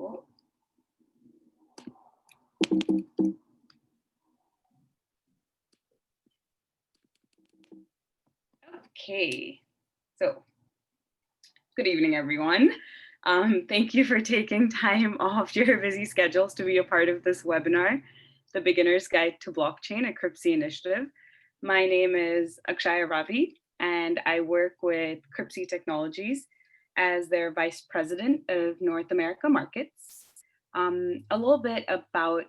Oh. Okay, so good evening, everyone. Thank you for taking time off your busy schedules to be a part of this webinar, The Beginner's Guide to Blockchain, a KrypC initiative. My name is Akshaya Ravi, and I work with KrypC Technologies as their Vice President of North America Markets. A little bit about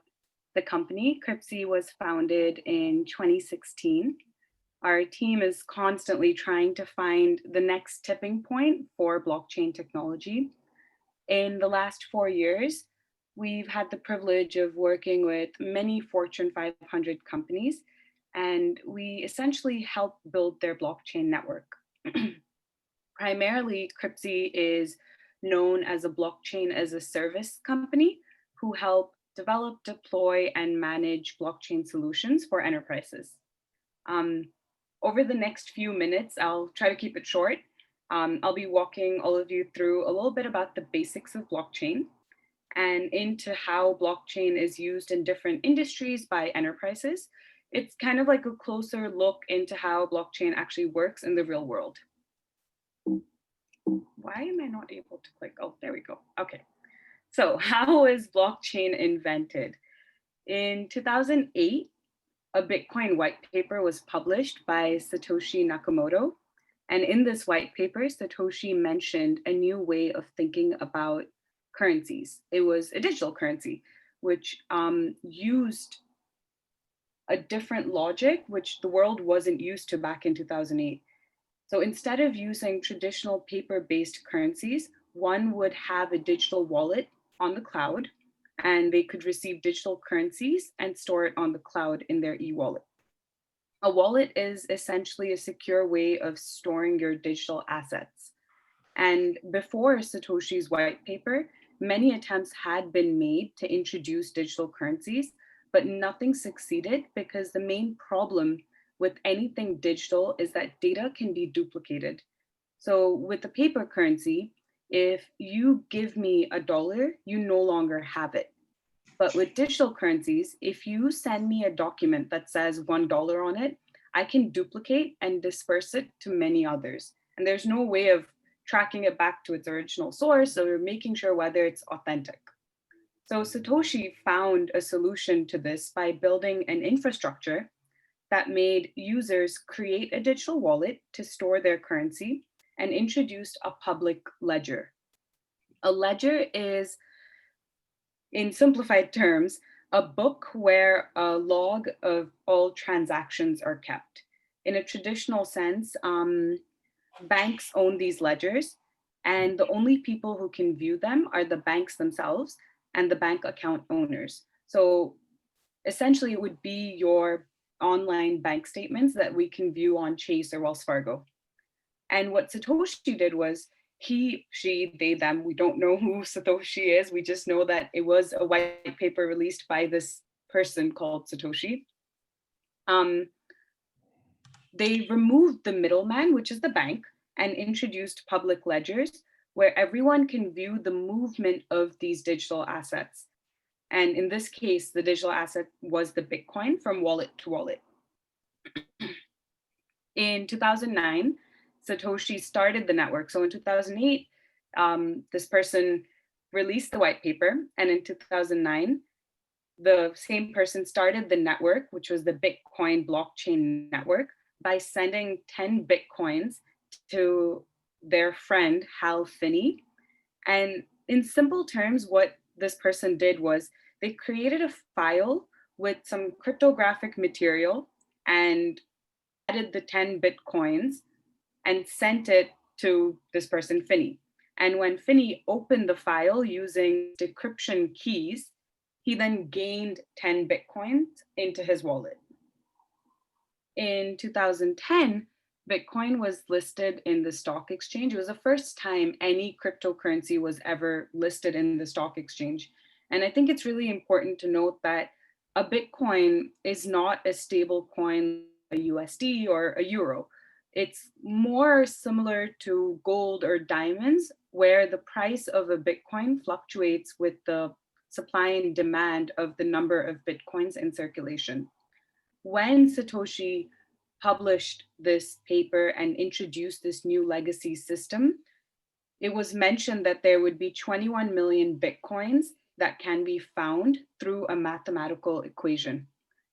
the company. KrypC was founded in 2016. Our team is constantly trying to find the next tipping point for blockchain technology. In the last 4 years, we've had the privilege of working with many Fortune 500 companies, and we essentially help build their blockchain network. Primarily, KrypC is known as a blockchain as a service company who help develop, deploy, and manage blockchain solutions for enterprises. Over the next few minutes, I'll try to keep it short. I'll be walking all of you through a little bit about the basics of blockchain and into how blockchain is used in different industries by enterprises. It's kind of like a closer look into how blockchain actually works in the real world. Why am I not able to click? Oh, there we go. Okay. So how is blockchain invented? In 2008, a Bitcoin white paper was published by Satoshi Nakamoto. And in this white paper, Satoshi mentioned a new way of thinking about currencies. It was a digital currency, which used a different logic, which the world wasn't used to back in 2008. So instead of using traditional paper-based currencies, one would have a digital wallet on the cloud, and they could receive digital currencies and store it on the cloud in their e-wallet. A wallet is essentially a secure way of storing your digital assets. And before Satoshi's white paper, many attempts had been made to introduce digital currencies, but nothing succeeded because the main problem with anything digital is that data can be duplicated. So with a paper currency, if you give me $1, you no longer have it. But with digital currencies, if you send me a document that says $1 on it, I can duplicate and disperse it to many others. And there's no way of tracking it back to its original source or making sure whether it's authentic. So Satoshi found a solution to this by building an infrastructure that made users create a digital wallet to store their currency and introduced a public ledger. A ledger is, in simplified terms, a book where a log of all transactions are kept. In a traditional sense, banks own these ledgers, and the only people who can view them are the banks themselves and the bank account owners. So essentially, it would be your online bank statements that we can view on Chase or Wells Fargo. And what Satoshi did was he, she, they, them, we don't know who Satoshi is. We just know that it was a white paper released by this person called Satoshi. They removed the middleman, which is the bank, and introduced public ledgers where everyone can view the movement of these digital assets. And in this case, the digital asset was the Bitcoin from wallet to wallet. In 2009, Satoshi started the network. So in 2008, this person released the white paper. And in 2009, the same person started the network, which was the Bitcoin blockchain network, by sending 10 Bitcoins to their friend, Hal Finney. And in simple terms, what this person did was they created a file with some cryptographic material and added the 10 Bitcoins and sent it to this person, Finney. And when Finney opened the file using decryption keys, he then gained 10 Bitcoins into his wallet. In 2010, Bitcoin was listed in the stock exchange. It was the first time any cryptocurrency was ever listed in the stock exchange. And I think it's really important to note that a Bitcoin is not a stable coin, a USD or a euro. It's more similar to gold or diamonds where the price of a Bitcoin fluctuates with the supply and demand of the number of Bitcoins in circulation. When Satoshi published this paper and introduced this new legacy system, it was mentioned that there would be 21 million Bitcoins that can be found through a mathematical equation.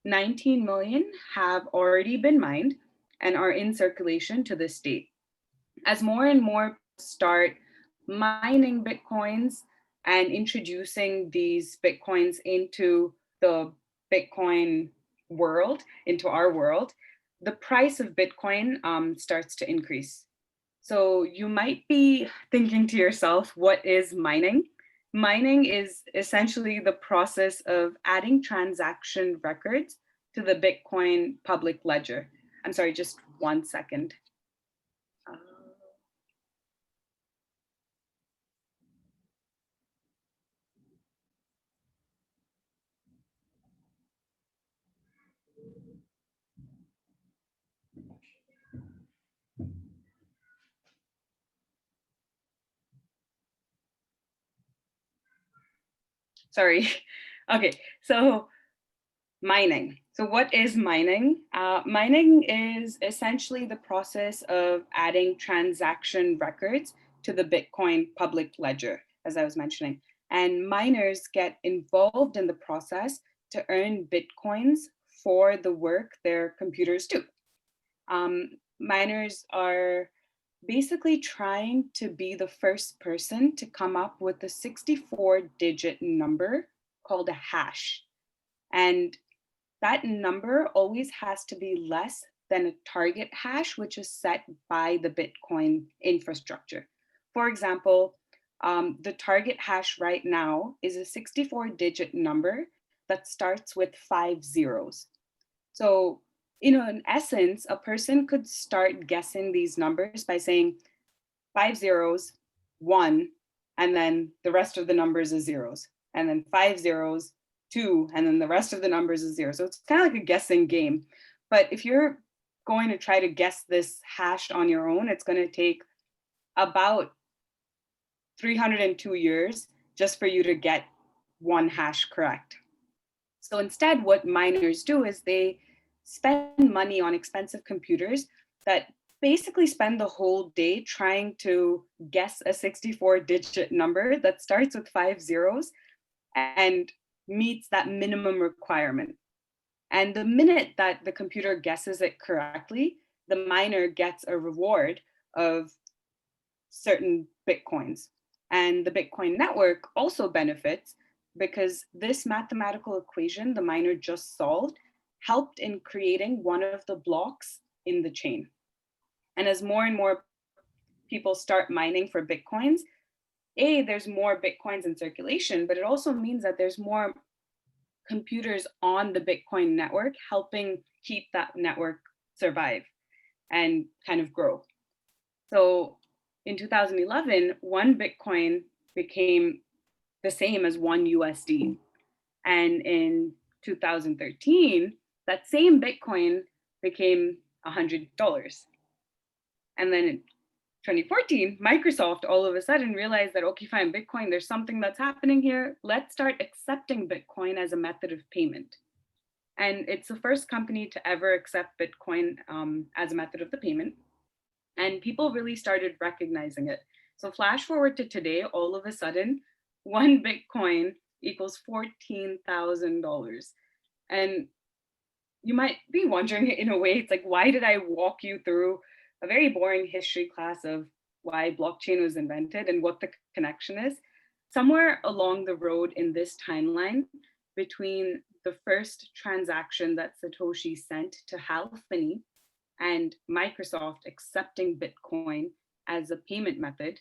19 million have already been mined and are in circulation to this date. As more and more start mining Bitcoins and introducing these Bitcoins into the Bitcoin world, into our world, the price of Bitcoin starts to increase. So you might be thinking to yourself, what is mining? Mining is essentially the process of adding transaction records to the Bitcoin public ledger. I'm sorry, just 1 second. Sorry. Okay, so mining. So what is mining? Mining is essentially the process of adding transaction records to the Bitcoin public ledger, as I was mentioning. And miners get involved in the process to earn Bitcoins for the work their computers do. Miners are basically trying to be the first person to come up with a 64-digit number called a hash. And that number always has to be less than a target hash, which is set by the Bitcoin infrastructure. For example, the target hash right now is a 64-digit number that starts with 5 zeros. So, in essence, a person could start guessing these numbers by saying 5 zeros, 1, and then the rest of the numbers is zeros, and then 5 zeros, 2, and then the rest of the numbers is zero. So it's kind of like a guessing game. But if you're going to try to guess this hash on your own, it's going to take about 302 years just for you to get one hash correct. So instead, what miners do is they spend money on expensive computers that basically spend the whole day trying to guess a 64-digit number that starts with 5 zeros and meets that minimum requirement. And the minute that the computer guesses it correctly, the miner gets a reward of certain Bitcoins. And the Bitcoin network also benefits because this mathematical equation the miner just solved helped in creating one of the blocks in the chain. And as more and more people start mining for Bitcoins, there's more Bitcoins in circulation, but it also means that there's more computers on the Bitcoin network helping keep that network survive and kind of grow. So in 2011, one Bitcoin became the same as one USD. And in 2013, that same Bitcoin became $100. And then in 2014, Microsoft all of a sudden realized that, okay, fine, Bitcoin, there's something that's happening here. Let's start accepting Bitcoin as a method of payment. And it's the first company to ever accept Bitcoin as a method of the payment. And people really started recognizing it. So flash forward to today, all of a sudden, one Bitcoin equals $14,000. And you might be wondering, in a way, it's like, why did I walk you through a very boring history class of why blockchain was invented and what the connection is? Somewhere along the road in this timeline, between the first transaction that Satoshi sent to Hal Finney and Microsoft accepting Bitcoin as a payment method,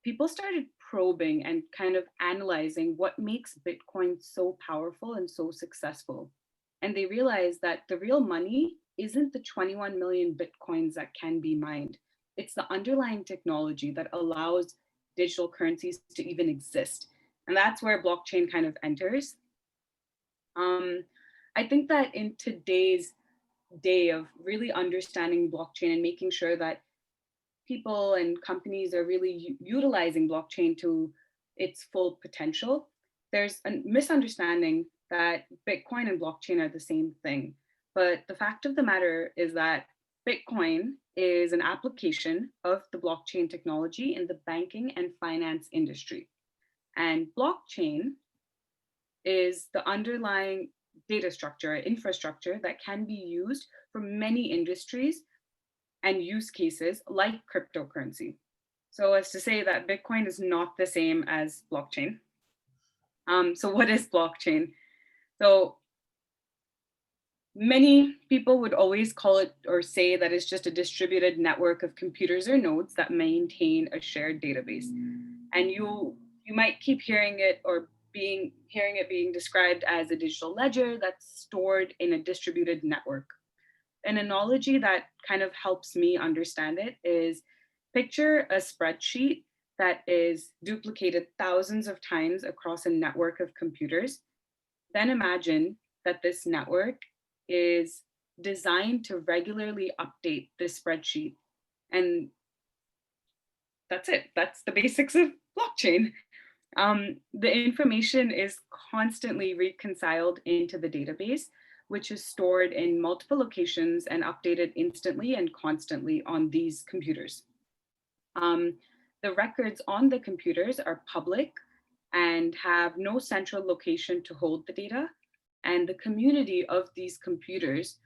people started probing and kind of analyzing what makes Bitcoin so powerful and so successful. And they realized that the real money isn't the 21 million Bitcoins that can be mined. It's the underlying technology that allows digital currencies to even exist. And that's where blockchain kind of enters. I think that in today's day of really understanding blockchain and making sure that people and companies are really utilizing blockchain to its full potential, there's a misunderstanding that Bitcoin and blockchain are the same thing. But the fact of the matter is that Bitcoin is an application of the blockchain technology in the banking and finance industry. And blockchain is the underlying data structure, infrastructure that can be used for many industries and use cases like cryptocurrency. So as to say that Bitcoin is not the same as blockchain. So what is blockchain? So many people would always call it or say that it's just a distributed network of computers or nodes that maintain a shared database. And you might keep hearing it being described as a digital ledger that's stored in a distributed network. An analogy that kind of helps me understand it is picture a spreadsheet that is duplicated thousands of times across a network of computers. Then imagine that this network is designed to regularly update this spreadsheet. And that's it. That's the basics of blockchain. The information is constantly reconciled into the database, which is stored in multiple locations and updated instantly and constantly on these computers. The records on the computers are public and have no central location to hold the data. And the community of these computers,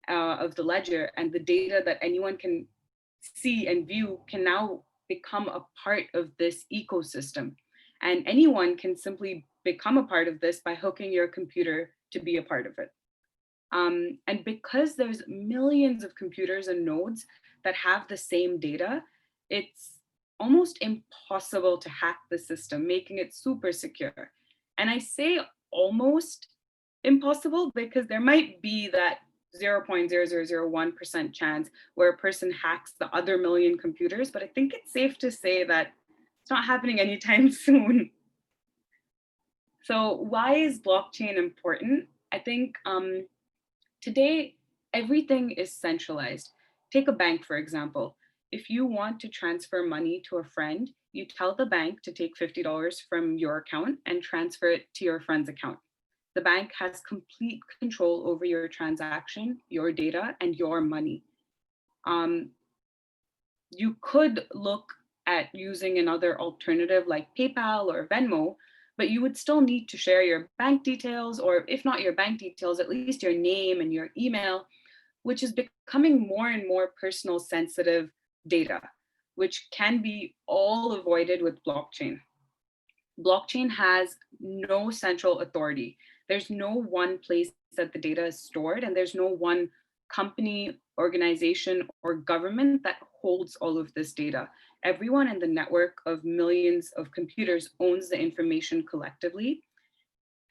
of the ledger and the data that anyone can see and view can now become a part of this ecosystem. And anyone can simply become a part of this by hooking your computer to be a part of it. And because there's millions of computers and nodes that have the same data, it's almost impossible to hack the system, making it super secure. And I say almost impossible because there might be that 0.0001% chance where a person hacks the other million computers, but I think it's safe to say that it's not happening anytime soon. So why is blockchain important? I think today, everything is centralized. Take a bank, for example. If you want to transfer money to a friend, you tell the bank to take $50 from your account and transfer it to your friend's account. The bank has complete control over your transaction, your data, and your money. You could look at using another alternative like PayPal or Venmo, but you would still need to share your bank details, or if not your bank details, at least your name and your email, which is becoming more and more personal sensitive data, which can be all avoided with blockchain. Blockchain has no central authority. There's no one place that the data is stored, and there's no one company, organization, or government that holds all of this data. Everyone in the network of millions of computers owns the information collectively,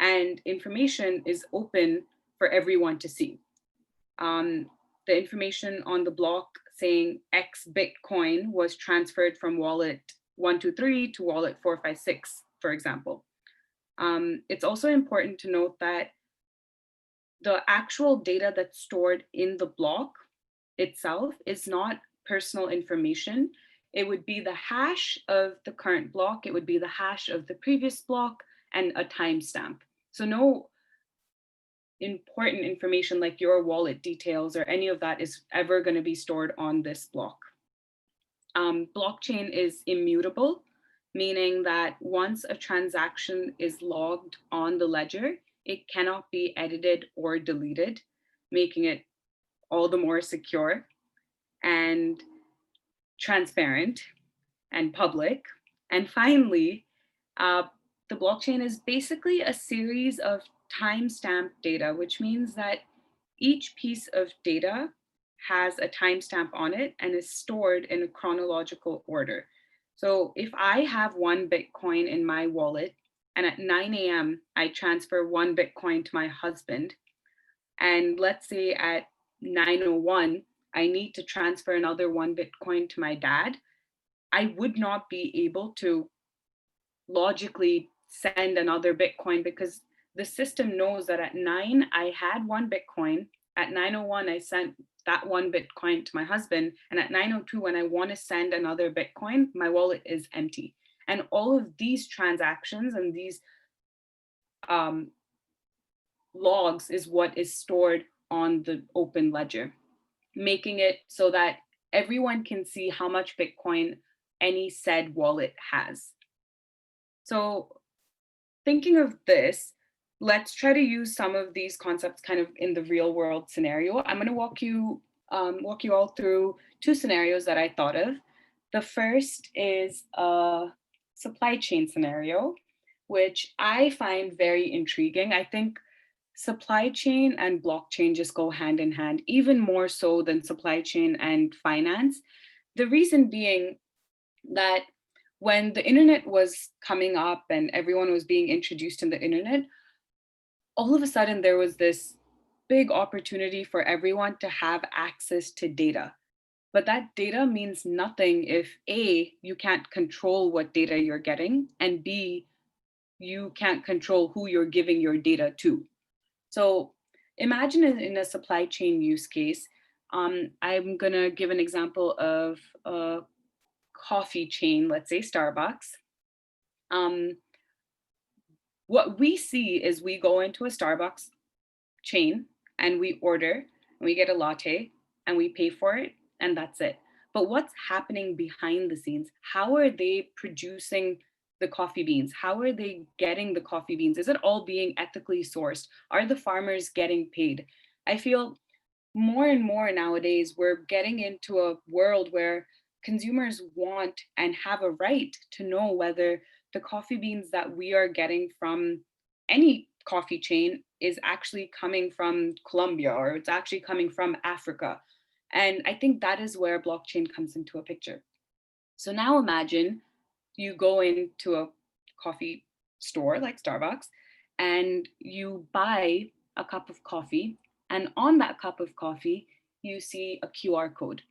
and information is open for everyone to see. The information on the block saying X Bitcoin was transferred from wallet 123 to wallet 456, for example. It's also important to note that the actual data that's stored in the block itself is not personal information. It would be the hash of the current block, it would be the hash of the previous block, and a timestamp. So no important information like your wallet details or any of that is ever going to be stored on this block. Blockchain is immutable, meaning that once a transaction is logged on the ledger, it cannot be edited or deleted, making it all the more secure and transparent and public. And finally, the blockchain is basically a series of timestamp data, which means that each piece of data has a timestamp on it and is stored in a chronological order. So if I have 1 Bitcoin in my wallet and at 9 a.m. I transfer 1 Bitcoin to my husband, and let's say at 9:01 I need to transfer another 1 Bitcoin to my dad, I would not be able to logically send another Bitcoin because the system knows that at 9 I had 1 Bitcoin, at 9:01 I sent that one Bitcoin to my husband. And at 9:02, when I want to send another Bitcoin, my wallet is empty. And all of these transactions and these um, logs is what is stored on the open ledger, making it so that everyone can see how much Bitcoin any said wallet has. So thinking of this, let's try to use some of these concepts kind of in the real world scenario. I'm going to walk you all through two scenarios that I thought of. The first is a supply chain scenario, which I find very intriguing. I think supply chain and blockchain just go hand in hand, even more so than supply chain and finance. The reason being that when the internet was coming up and everyone was being introduced in the internet, all of a sudden there was this big opportunity for everyone to have access to data. But that data means nothing if A, you can't control what data you're getting, and B, you can't control who you're giving your data to. So imagine in a supply chain use case, I'm gonna give an example of a coffee chain, let's say Starbucks. Um, what we see is we go into a Starbucks chain and we order and we get a latte and we pay for it and that's it. But what's happening behind the scenes? How are they producing the coffee beans? How are they getting the coffee beans? Is it all being ethically sourced? Are the farmers getting paid? I feel more and more nowadays we're getting into a world where consumers want and have a right to know whether the coffee beans that we are getting from any coffee chain is actually coming from Colombia or it's actually coming from Africa. And I think that is where blockchain comes into a picture. So now imagine you go into a coffee store like Starbucks and you buy a cup of coffee, and on that cup of coffee, you see a QR code.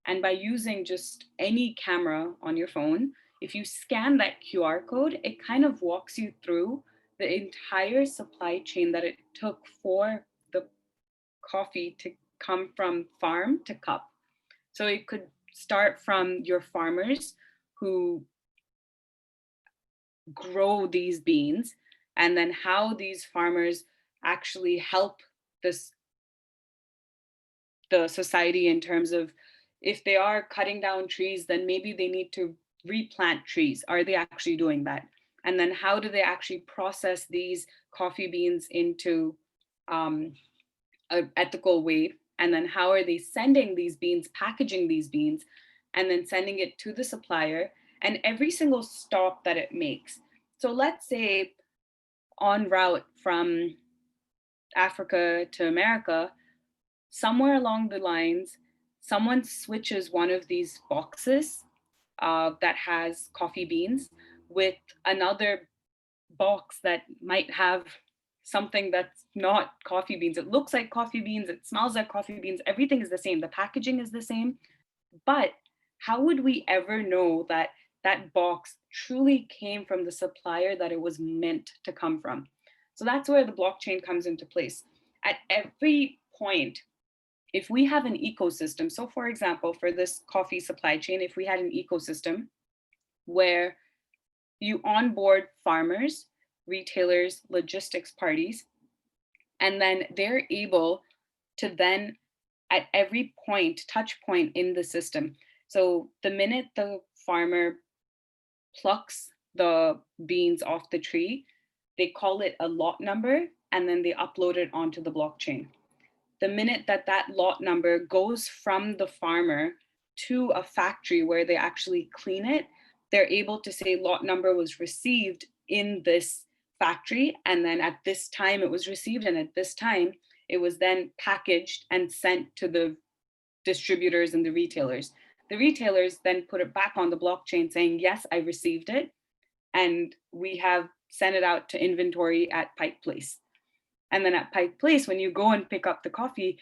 And by using just any camera on your phone, if you scan that QR code, it kind of walks you through the entire supply chain that it took for the coffee to come from farm to cup. So it could start from your farmers who grow these beans, and then how these farmers actually help this the society in terms of if they are cutting down trees, then maybe they need to replant trees. Are they actually doing that? And then how do they actually process these coffee beans into an ethical way? And then how are they sending these beans, packaging these beans, and then sending it to the supplier and every single stop that it makes? So let's say en route from Africa to America, somewhere along the lines, someone switches one of these boxes that has coffee beans with another box that might have something that's not coffee beans. It looks like coffee beans, it smells like coffee beans, everything is the same, the packaging is the same. But how would we ever know that that box truly came from the supplier that it was meant to come from? So that's where the blockchain comes into place. At every point, if we have an ecosystem, so for example, for this coffee supply chain, if we had an ecosystem where you onboard farmers, retailers, logistics parties, and then they're able to then at every point, touch point in the system. So the minute the farmer plucks the beans off the tree, they call it a lot number and then they upload it onto the blockchain. The minute that that lot number goes from the farmer to a factory where they actually clean it, they're able to say lot number was received in this factory. And then at this time it was received, and at this time it was then packaged and sent to the distributors and the retailers. The retailers then put it back on the blockchain saying, yes, I received it. And we have sent it out to inventory at Pike Place. And then at Pike Place, when you go and pick up the coffee,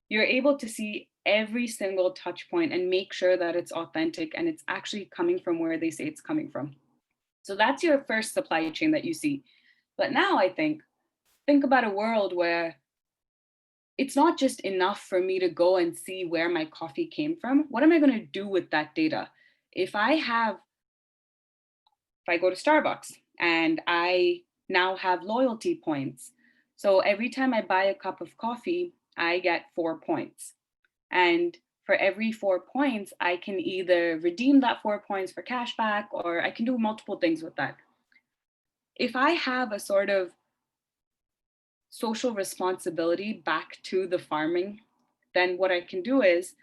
you're able to see every single touch point and make sure that it's authentic and it's actually coming from where they say it's coming from. So that's your first supply chain that you see. But now I think about a world where it's not just enough for me to go and see where my coffee came from. What am I going to do with that data? If I have, if I go to Starbucks and I now have loyalty points, so every time I buy a cup of coffee, I get 4 points. And for every 4 points, I can either redeem that 4 points for cash back, or I can do multiple things with that. If I have a sort of social responsibility back to the farming, then what I can do is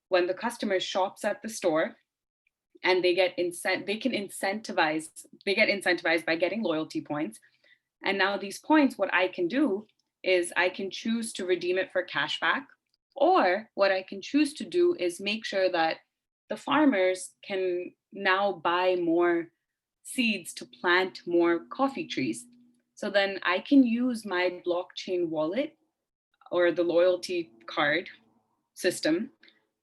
when the customer shops at the store and they get they get incentivized by getting loyalty points. And now these points, what I can do is I can choose to redeem it for cash back, or what I can choose to do is make sure that the farmers can now buy more seeds to plant more coffee trees. So then I can use my blockchain wallet or the loyalty card system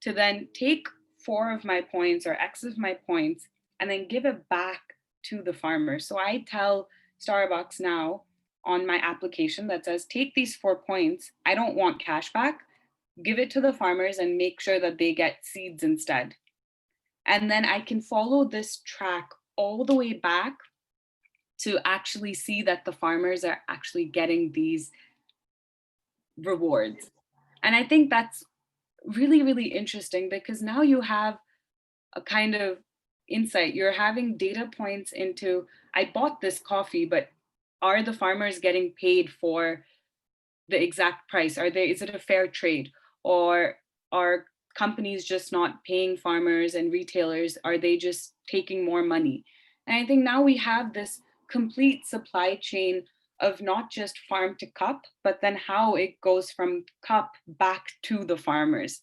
to then take 4 of my points or X of my points and then give it back to the farmer. So I tell Starbucks now on my application that says, take these 4 points. I don't want cash back. Give it to the farmers and make sure that they get seeds instead. And then I can follow this track all the way back to actually see that the farmers are actually getting these rewards. And I think that's really, really interesting because now you have a kind of insight. You're having data points into, I bought this coffee, but are the farmers getting paid for the exact price? Is it a fair trade? Or are companies just not paying farmers and retailers? Are they just taking more money? And I think now we have this complete supply chain of not just farm to cup, but then how it goes from cup back to the farmers.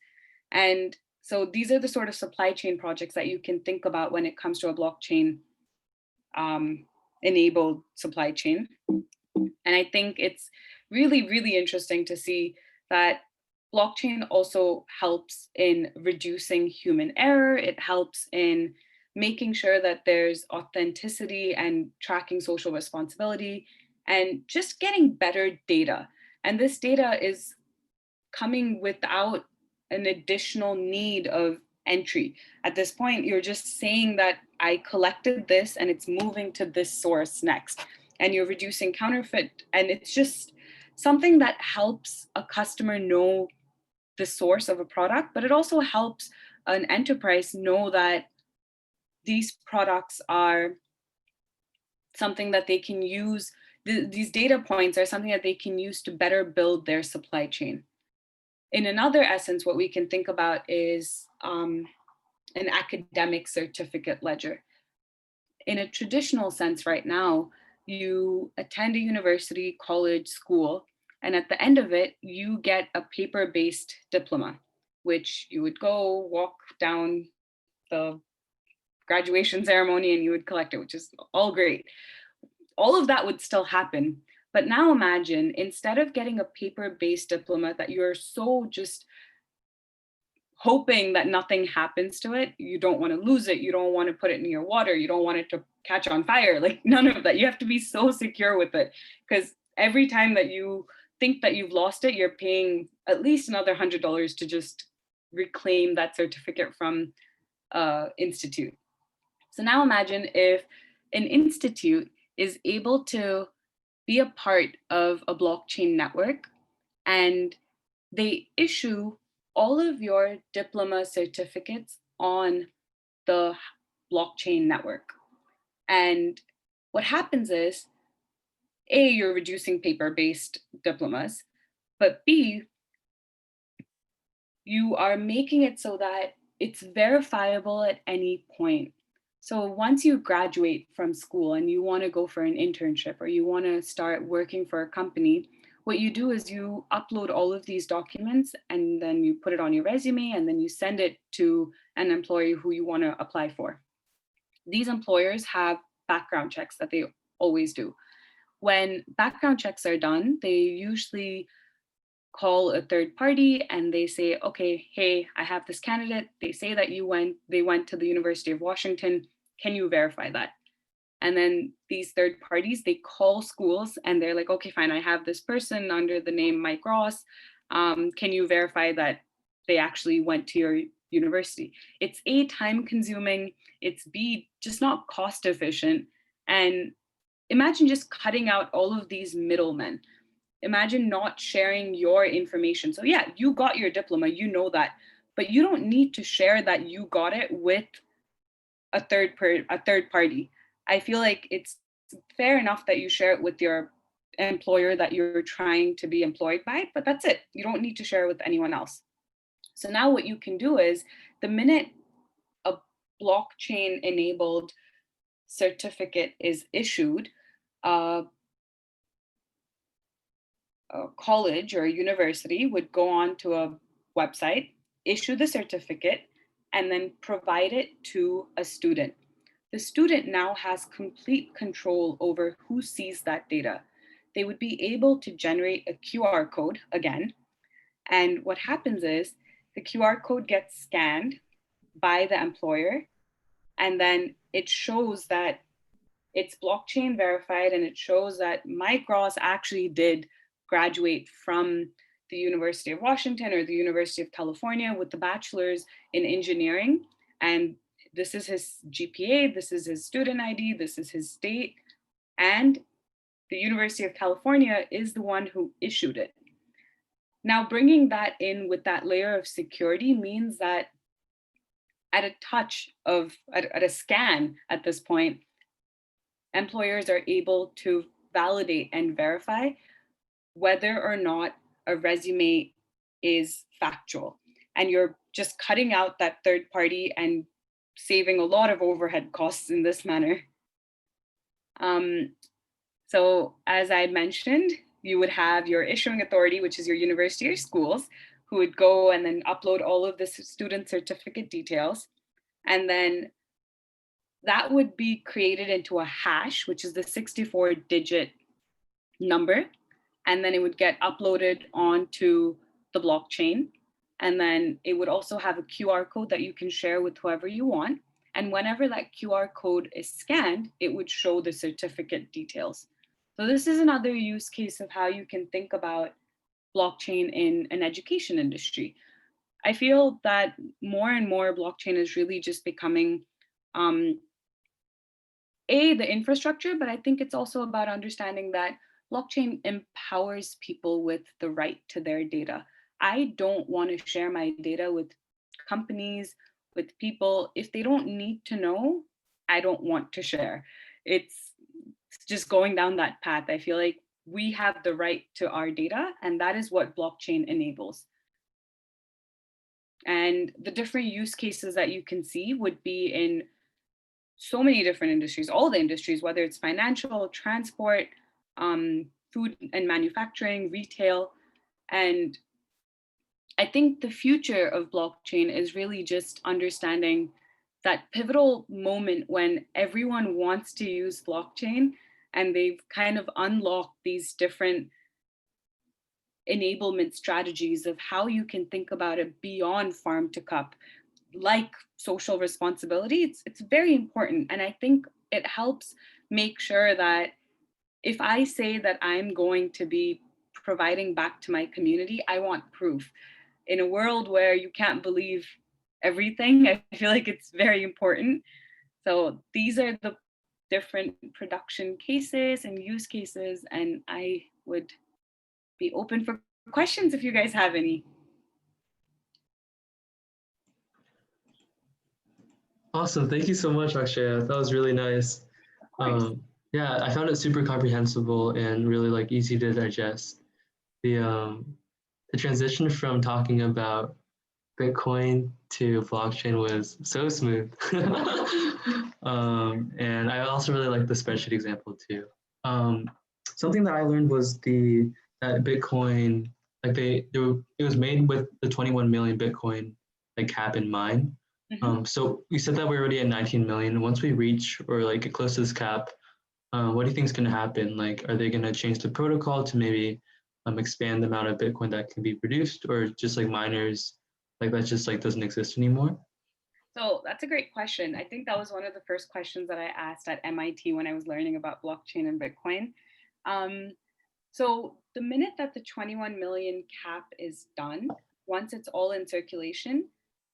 And so these are the sort of supply chain projects that you can think about when it comes to a blockchain enabled supply chain. And I think it's really, really interesting to see that blockchain also helps in reducing human error. It helps in making sure that there's authenticity and tracking social responsibility and just getting better data. And this data is coming without an additional need of entry. At this point, you're just saying that I collected this and it's moving to this source next. And you're reducing counterfeit. And it's just something that helps a customer know the source of a product, but it also helps an enterprise know that these products are something that they can use. These data points are something that they can use to better build their supply chain. In another essence, what we can think about is an academic certificate ledger. In a traditional sense right now, you attend a university, college, school, and at the end of it, you get a paper-based diploma, which you would go walk down the graduation ceremony and you would collect it, which is all great. All of that would still happen. But now imagine, instead of getting a paper-based diploma that you're so just hoping that nothing happens to it, you don't want to lose it, you don't want to put it in your water, you don't want it to catch on fire, like none of that. You have to be so secure with it, because every time that you think that you've lost it, you're paying at least another $100 to just reclaim that certificate from institute. So now imagine if an institute is able to be a part of a blockchain network and they issue all of your diploma certificates on the blockchain network. And what happens is, A, you're reducing paper-based diplomas, but B, you are making it so that it's verifiable at any point. So once you graduate from school and you want to go for an internship or you want to start working for a company, what you do is you upload all of these documents and then you put it on your resume and then you send it to an employer who you want to apply for. These employers have background checks that they always do. When background checks are done, they usually call a third party and they say, okay, hey, I have this candidate. They say that they went to the University of Washington. Can you verify that? And then these third parties, they call schools and they're like, okay, fine, I have this person under the name Mike Ross. Can you verify that they actually went to your university? It's A, time consuming, it's B, just not cost efficient. And imagine just cutting out all of these middlemen. Imagine not sharing your information. So yeah, you got your diploma, you know that, but you don't need to share that you got it with a third party. I feel like it's fair enough that you share it with your employer that you're trying to be employed by, but that's it. You don't need to share it with anyone else. So now what you can do is the minute a blockchain enabled certificate is issued, a college or a university would go on to a website, issue the certificate, and then provide it to a student. The student now has complete control over who sees that data. They would be able to generate a QR code again. And what happens is the QR code gets scanned by the employer, and then it shows that it's blockchain verified, and it shows that Mike Ross actually did graduate from the University of Washington or the University of California with the bachelor's in engineering. And this is his GPA, this is his student ID, this is his state. And the University of California is the one who issued it. Now, bringing that in with that layer of security means that at a touch of, at a scan at this point, employers are able to validate and verify whether or not a resume is factual. And you're just cutting out that third party and saving a lot of overhead costs in this manner. So as I mentioned, you would have your issuing authority, which is your university or schools, who would go and then upload all of the student certificate details. And then that would be created into a hash, which is the 64-digit number. And then it would get uploaded onto the blockchain. And then it would also have a QR code that you can share with whoever you want. And whenever that QR code is scanned, it would show the certificate details. So this is another use case of how you can think about blockchain in an education industry. I feel that more and more blockchain is really just becoming the infrastructure, but I think it's also about understanding that blockchain empowers people with the right to their data. I don't want to share my data with companies, with people. If they don't need to know, I don't want to share. It's just going down that path. I feel like we have the right to our data, and that is what blockchain enables. And the different use cases that you can see would be in so many different industries, all the industries, whether it's financial, transport, food and manufacturing, retail. And I think the future of blockchain is really just understanding that pivotal moment when everyone wants to use blockchain and they've kind of unlocked these different enablement strategies of how you can think about it beyond farm to cup, like social responsibility. It's very important. And I think it helps make sure that if I say that I'm going to be providing back to my community, I want proof. In a world where you can't believe everything, I feel like it's very important. So these are the different production cases and use cases, and I would be open for questions if you guys have any. Awesome. Thank you so much, Akshaya. That was really nice. Yeah, I found it super comprehensible and really like easy to digest. The transition from talking about Bitcoin to blockchain was so smooth. And I also really like the spreadsheet example too. Something that I learned was that Bitcoin, like it was made with the 21 million Bitcoin like cap in mind. So you said that we're already at 19 million. Once we reach or like get close to this cap, what do you think is going to happen? Like, are they going to change the protocol to maybe expand the amount of Bitcoin that can be produced, or just like miners, like that just like doesn't exist anymore? So that's a great question. I think that was one of the first questions that I asked at MIT when I was learning about blockchain and Bitcoin. So the minute that the 21 million cap is done, once it's all in circulation,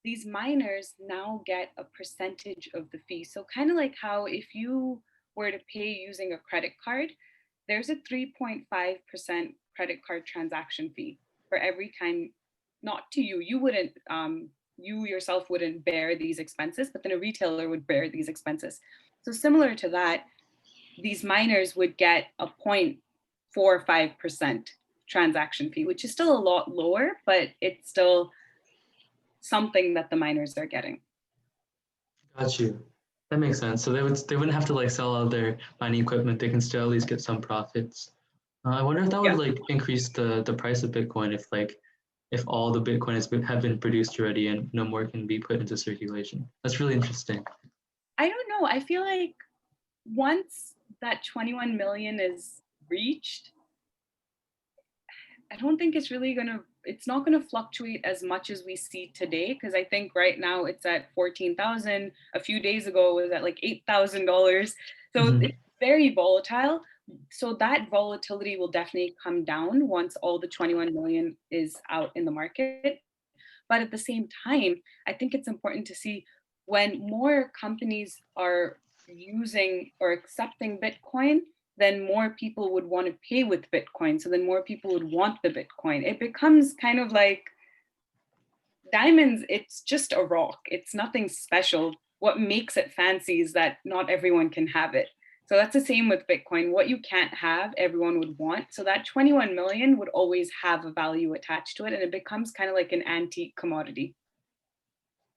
these miners now get a percentage of the fee. So kind of like how if you were to pay using a credit card, there's a 3.5% credit card transaction fee for every time, not to you, you wouldn't, you yourself wouldn't bear these expenses, but then a retailer would bear these expenses. So similar to that, these miners would get a 0.45% transaction fee, which is still a lot lower, but it's still something that the miners are getting. Got you. That makes sense. So they wouldn't have to like sell all their mining equipment. They can still at least get some profits. I wonder if that would Yeah. like increase the price of Bitcoin if all the Bitcoin have been produced already and no more can be put into circulation. That's really interesting. I don't know. I feel like once that 21 million is reached, I don't think it's not gonna fluctuate as much as we see today. Because I think right now it's at 14,000. A few days ago it was at like $8,000. So Mhm. it's very volatile. So that volatility will definitely come down once all the 21 million is out in the market. But at the same time, I think it's important to see when more companies are using or accepting Bitcoin, then more people would want to pay with Bitcoin. So then more people would want the Bitcoin. It becomes kind of like diamonds, it's just a rock. It's nothing special. What makes it fancy is that not everyone can have it. So that's the same with Bitcoin. What you can't have, everyone would want. So that 21 million would always have a value attached to it. And it becomes kind of like an antique commodity.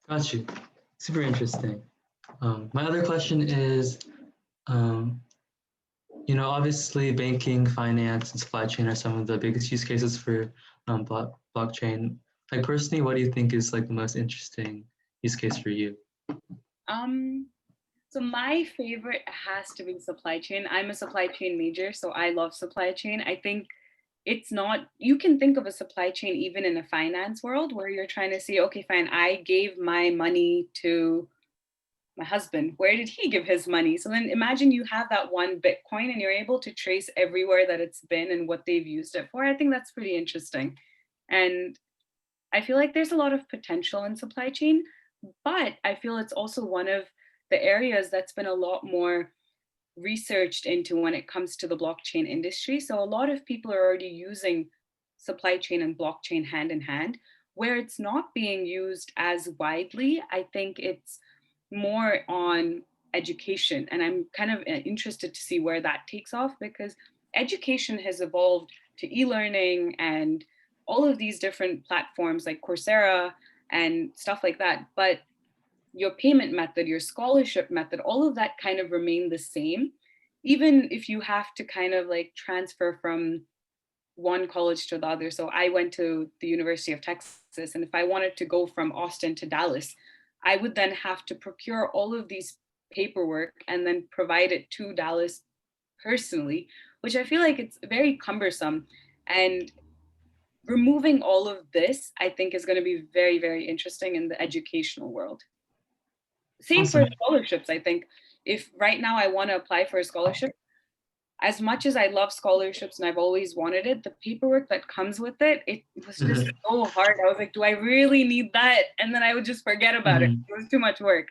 Got you. Super interesting. My other question is, um, obviously banking, finance, and supply chain are some of the biggest use cases for blockchain. Like personally, what do you think is like the most interesting use case for you? Um, so my favorite has to be supply chain. I'm a supply chain major, so I love supply chain. I think it's not, you can think of a supply chain even in a finance world where you're trying to see, okay, fine, I gave my money to my husband. Where did he give his money? So then imagine you have that one Bitcoin and you're able to trace everywhere that it's been and what they've used it for. I think that's pretty interesting. And I feel like there's a lot of potential in supply chain, but I feel it's also one of the areas that's been a lot more researched into when it comes to the blockchain industry. So a lot of people are already using supply chain and blockchain hand in hand. Where it's not being used as widely, I think it's more on education. And I'm kind of interested to see where that takes off because education has evolved to e-learning and all of these different platforms like Coursera and stuff like that. But your payment method, your scholarship method, all of that kind of remain the same. Even if you have to kind of like transfer from one college to the other. So I went to the University of Texas, and if I wanted to go from Austin to Dallas, I would then have to procure all of these paperwork and then provide it to Dallas personally, which I feel like it's very cumbersome. And removing all of this, I think, is going to be very, very interesting in the educational world. Same for Awesome. scholarships. I think if right now I want to apply for a scholarship, as much as I love scholarships and I've always wanted it, the paperwork that comes with it, it was just Mhm. so hard. I was like, do I really need that? And then I would just forget about it. Mhm. It was too much work.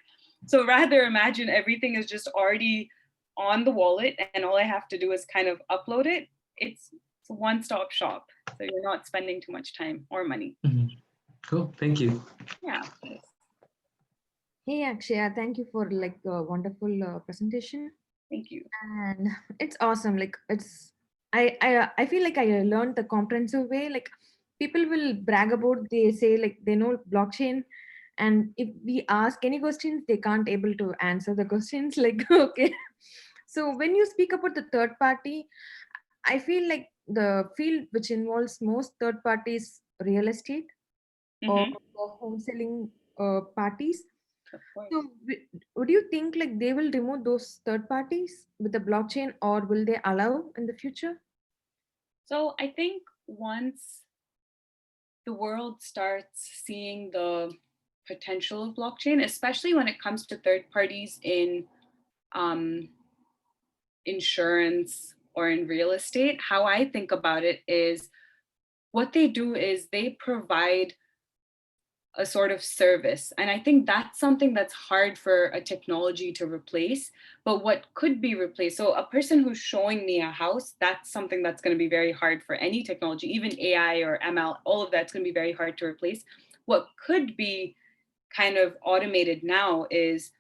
So rather imagine everything is just already on the wallet and all I have to do is kind of upload it. It's a one-stop shop. So you're not spending too much time or money. Mhm. Cool. Thank you. Yeah. Hey Akshaya, thank you for like a wonderful presentation. Thank you. And it's awesome. Like it's I feel like I learned the comprehensive way. Like people will brag about they say like they know blockchain, and if we ask any questions, they can't able to answer the questions. Like okay. So when you speak about the third party, I feel like the field which involves most third parties real estate or Mm-hmm. the home selling parties. Of course. So, would you think like they will remove those third parties with the blockchain, or will they allow in the future? So I think once the world starts seeing the potential of blockchain, especially when it comes to third parties in um, insurance or in real estate, how I think about it is what they do is they provide a sort of service. And I think that's something that's hard for a technology to replace. But what could be replaced, so a person who's showing me a house, that's something that's going to be very hard for any technology, even AI or ML, all of that's going to be very hard to replace. What could be kind of automated now is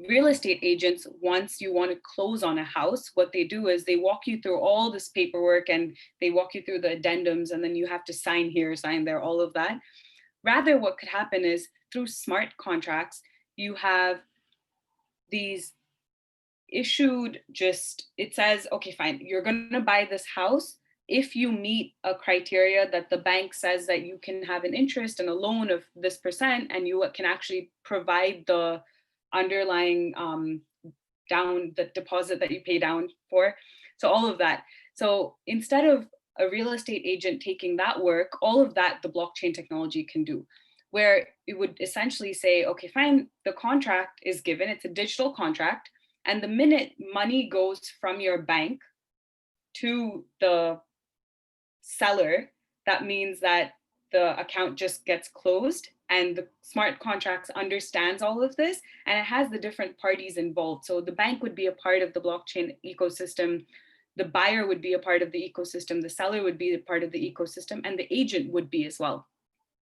real estate agents, once you want to close on a house, what they do is they walk you through all this paperwork and they walk you through the addendums, and then you have to sign here, sign there, all of that. Rather, what could happen is through smart contracts, you have these issued, just, it says, okay, fine, you're going to buy this house if you meet a criteria that the bank says that you can have an interest and a loan of this percent, and you can actually provide the underlying down, the deposit that you pay down for. So all of that. So instead of a real estate agent taking that work, all of that the blockchain technology can do, where it would essentially say, okay, fine, the contract is given, it's a digital contract, and the minute money goes from your bank to the seller, that means that the account just gets closed, and the smart contracts understands all of this, and it has the different parties involved. So the bank would be a part of the blockchain ecosystem, the buyer would be a part of the ecosystem, the seller would be a part of the ecosystem, and the agent would be as well.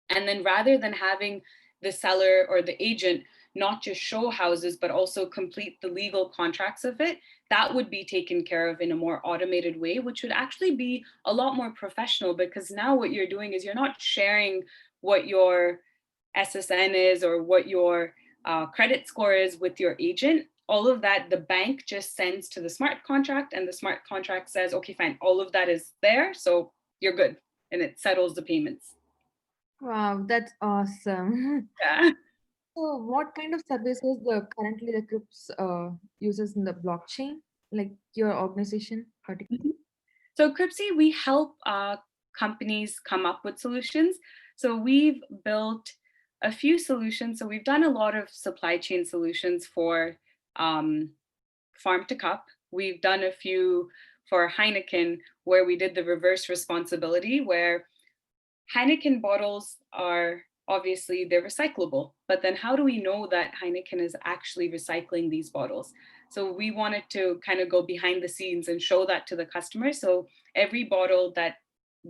And then rather than having the seller or the agent not just show houses, but also complete the legal contracts of it, that would be taken care of in a more automated way, which would actually be a lot more professional, because now what you're doing is you're not sharing what your SSN is or what your credit score is with your agent. All of that, the bank just sends to the smart contract, and the smart contract says, okay, fine, all of that is there, so you're good. And it settles the payments. Wow, that's awesome. Yeah. So what kind of services the currently the KrypC uses in the blockchain, like your organization particularly? So KrypC, we help companies come up with solutions. So we've built a few solutions. So we've done a lot of supply chain solutions for farm to cup. We've done a few for Heineken, where we did the reverse responsibility, where Heineken bottles are obviously they're recyclable, but then how do we know that Heineken is actually recycling these bottles? So we wanted to kind of go behind the scenes and show that to the customer. So every bottle that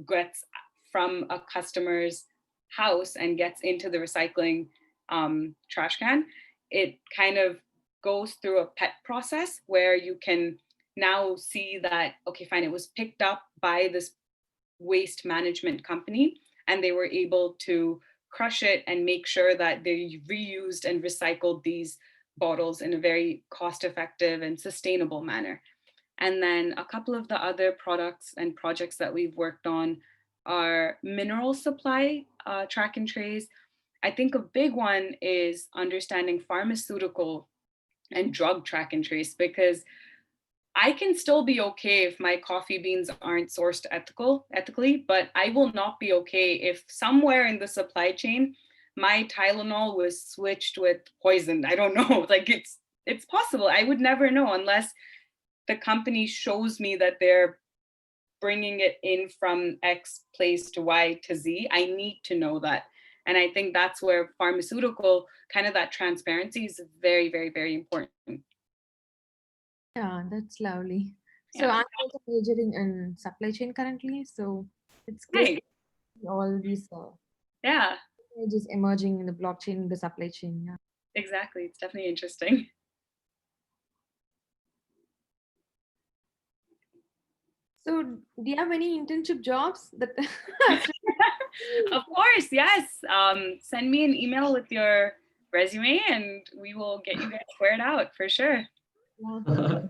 gets from a customer's house and gets into the recycling trash can, it kind of goes through a PET process where you can now see that, okay, fine, it was picked up by this waste management company, and they were able to crush it and make sure that they reused and recycled these bottles in a very cost-effective and sustainable manner. And then a couple of the other products and projects that we've worked on are mineral supply track and trace. I think a big one is understanding pharmaceutical and drug track and trace, because I can still be okay if my coffee beans aren't sourced ethically, but I will not be okay if somewhere in the supply chain, my Tylenol was switched with poison. I don't know, like it's possible. I would never know unless the company shows me that they're bringing it in from X place to Y to Z. I need to know that. And I think that's where pharmaceutical, kind of that transparency is very, very, very important. Yeah, that's lovely. So Yeah. I'm also majoring in supply chain currently, so it's great Nice. to see all these Yeah, technologies emerging in the blockchain, the supply chain. Yeah. exactly. It's definitely interesting. So do you have any internship jobs that Of course, yes. Send me an email with your resume and we will get you guys squared out for sure. Yeah.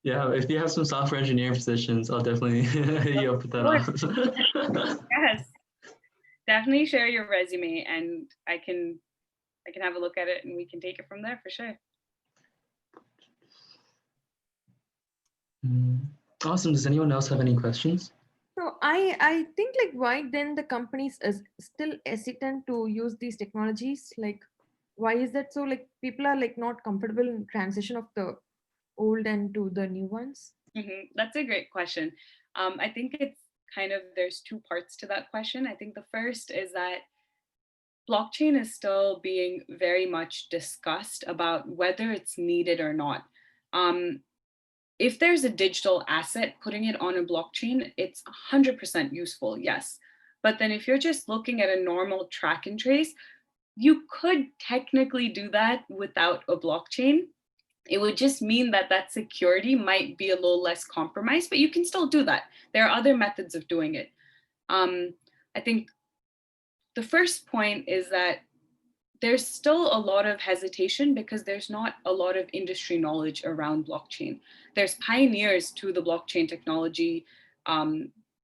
Yeah, if you have some software engineering positions, I'll definitely hit you up with that on. Yes, definitely share your resume and I can have a look at it and we can take it from there for sure. Awesome. Does anyone else have any questions? So I think like why then the companies is still hesitant to use these technologies? Like why is that so? Like people are like not comfortable in transition of the old and to the new ones? That's a great question. I think it's kind of, there's two parts to that question. I think the first is that blockchain is still being very much discussed about whether it's needed or not. If there's a digital asset, putting it on a blockchain, it's 100% useful, yes. But then if you're just looking at a normal track and trace, you could technically do that without a blockchain. It would just mean that that security might be a little less compromised, but you can still do that. There are other methods of doing it. I think the first point is that there's still a lot of hesitation because there's not a lot of industry knowledge around blockchain. There's pioneers to the blockchain technology,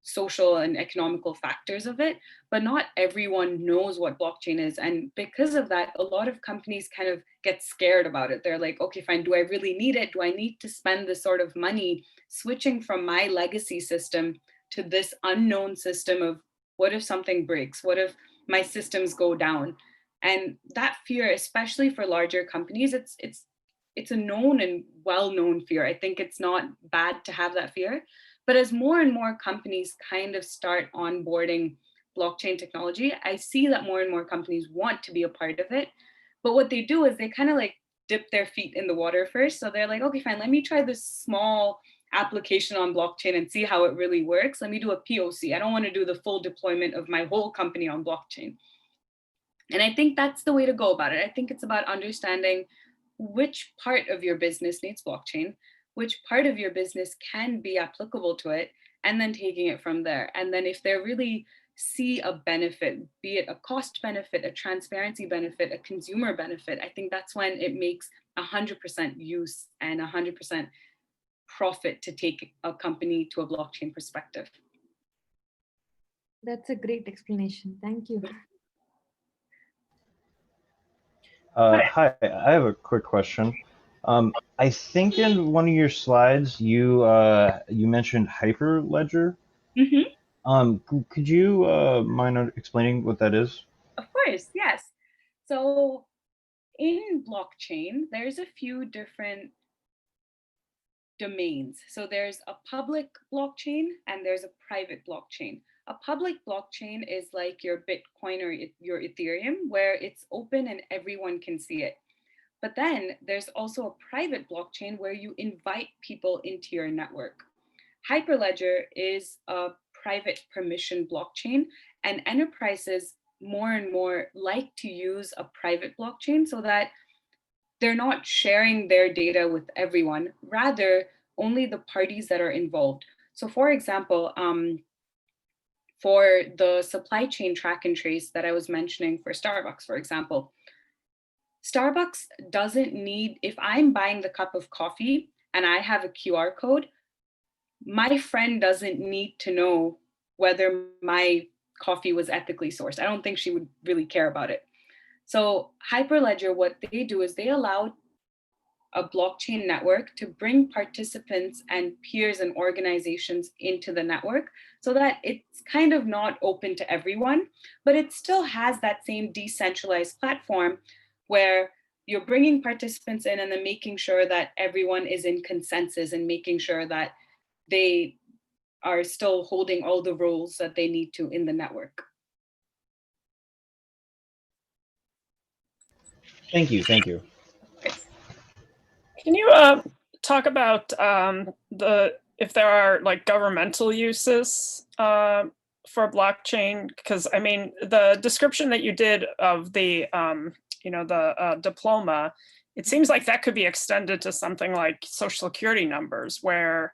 social and economical factors of it, but not everyone knows what blockchain is. And because of that, a lot of companies kind of get scared about it. They're like, okay, fine, do I really need it? Do I need to spend this sort of money switching from my legacy system to this unknown system of what if something breaks? What if my systems go down? And that fear, especially for larger companies, it's a known and well-known fear. I think it's not bad to have that fear. But as more and more companies kind of start onboarding blockchain technology, I see that more and more companies want to be a part of it. But what they do is they kind of like dip their feet in the water first. So they're like, okay, fine, let me try this small application on blockchain and see how it really works. Let me do a POC. I don't want to do the full deployment of my whole company on blockchain. And I think that's the way to go about it. I think it's about understanding which part of your business needs blockchain, which part of your business can be applicable to it, and then taking it from there. And then if they really see a benefit, be it a cost benefit, a transparency benefit, a consumer benefit, I think that's when it makes 100% use and 100% profit to take a company to a blockchain perspective. That's a great explanation. Thank you. Hi, I have a quick question. I think in one of your slides you mentioned Hyperledger. Could you mind explaining what that is? Of course, yes. So in blockchain, there's a few different domains. So there's a public blockchain and there's a private blockchain. A public blockchain is like your Bitcoin or your Ethereum, where it's open and everyone can see it. But then there's also a private blockchain where you invite people into your network. Hyperledger is a private permission blockchain, and enterprises more and more like to use a private blockchain so that they're not sharing their data with everyone, rather only the parties that are involved. So for example, for the supply chain track and trace that I was mentioning for Starbucks, for example, Starbucks doesn't need, if I'm buying the cup of coffee and I have a QR code, my friend doesn't need to know whether my coffee was ethically sourced. I don't think she would really care about it. So Hyperledger, what they do is they allow a blockchain network to bring participants and peers and organizations into the network so that it's kind of not open to everyone, but it still has that same decentralized platform where you're bringing participants in and then making sure that everyone is in consensus and making sure that they are still holding all the roles that they need to in the network. Thank you. Thank you. Can you talk about if there are like governmental uses for blockchain? Because I mean, the description that you did of the diploma, it seems like that could be extended to something like social security numbers, where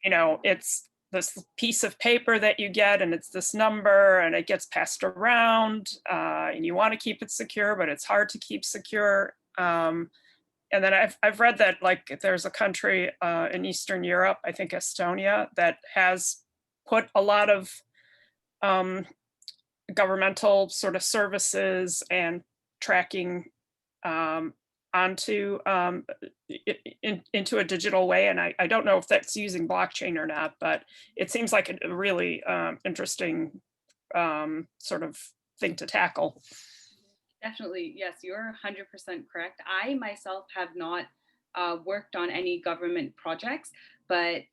it's this piece of paper that you get and it's this number and it gets passed around and you want to keep it secure, but it's hard to keep secure. And then I've read that like there's a country in Eastern Europe, I think Estonia, that has put a lot of governmental sort of services and tracking onto into a digital way. And I don't know if that's using blockchain or not, but it seems like a really interesting sort of thing to tackle. Definitely, yes, you're 100% correct. I myself have not worked on any government projects, but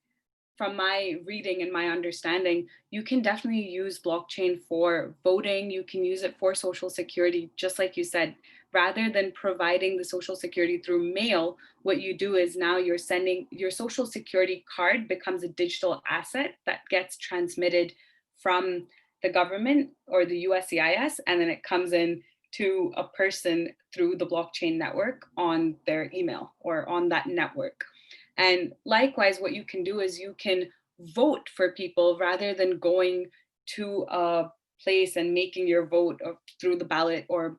from my reading and my understanding, you can definitely use blockchain for voting. You can use it for social security, just like you said. Rather than providing the social security through mail, what you do is now you're sending your social security card becomes a digital asset that gets transmitted from the government or the USCIS, and then it comes in to a person through the blockchain network on their email or on that network. And likewise, what you can do is you can vote for people rather than going to a place and making your vote through the ballot or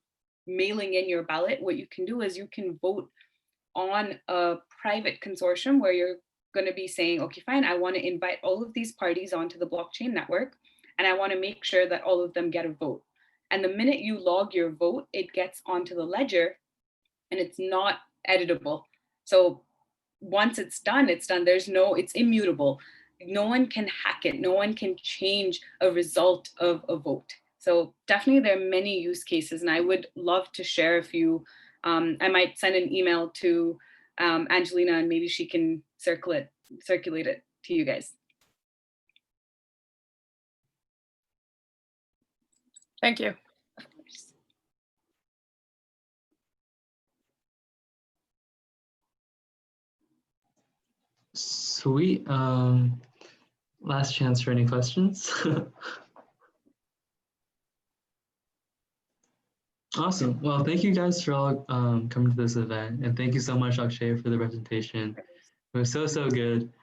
mailing in your ballot. What you can do is you can vote on a private consortium where you're going to be saying, okay, fine, I want to invite all of these parties onto the blockchain network, and I want to make sure that all of them get a vote. And the minute you log your vote, it gets onto the ledger and it's not editable. So once it's done, it's done. It's immutable. No one can hack it. No one can change a result of a vote. So definitely there are many use cases, and I would love to share a few. I might send an email to Angelina, and maybe she can circulate it to you guys. Thank you. Of course. Sweet. Last chance for any questions. Awesome. Well, thank you guys for all coming to this event. And thank you so much, Akshaya, for the presentation. It was so good.